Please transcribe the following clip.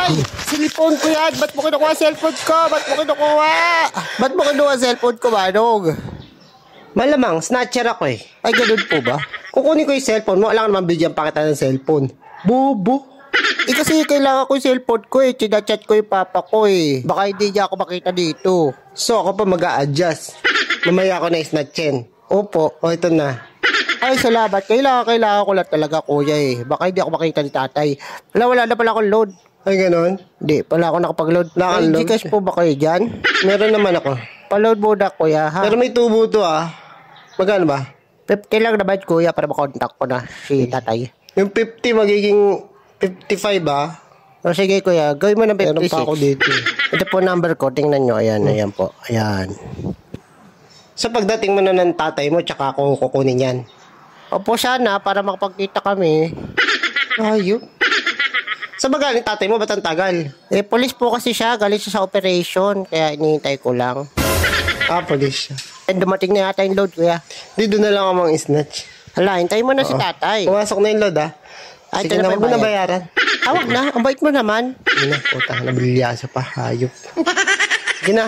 Ay! Cellphone ko yan! Ba't mo kinukuha cellphone ko? Ba't mo kinukuha cellphone ko, Manong? Malamang, snatcher ako eh. Ay, ganun po ba? Kukunin ko yung cellphone mo, alam naman bigyan pa kita ng cellphone. Bobo. Kasi kailangan ko yung cellphone ko eh. Chinachat ko yung papa ko eh. Baka hindi niya ako makita dito. So, ako pa mag-a-adjust. Mamaya ako na snatchin. Opo. O, ito na. Ay, salamat. Kailangan ko lang talaga, kuya eh. Baka hindi ako makita ni tatay. Wala na pala akong load. Ay, ganon? Hindi, pala ako nakapag-load. Ay, Gcash po ba kayo dyan? Meron naman ako. Pa-load muna, kuya, ha? Pero may tubo to, ah. Magkano ba? 50 lang naman, kuya, para makontak ko na si tatay. Yung 50 magiging 55, ah. O sige, kuya, gawin mo na 56. Meron pa ako dito. Ito po number ko. Tingnan nyo. Ayan, ayan po. Ayan. Sa pagdating mo na ng tatay mo, tsaka ako kukunin yan. Opo, sana, para makapagkita kami. Ayun. Sa magaling tatay mo, ba't ang tagal? Eh, police po kasi siya. Galing siya sa operation. Kaya inihintay ko lang. Ah, police siya. And dumating na yata yung load, kuya. Dito na lang ako mang snatch. Hala, hintayin mo na si tatay. Pumasok na yung load, ah. Ay, sige na, huwag mo na bayaran. Tawag na. Ang bait mo naman. Sige na, puta, nabilyasa pa. Hayop. Sige na.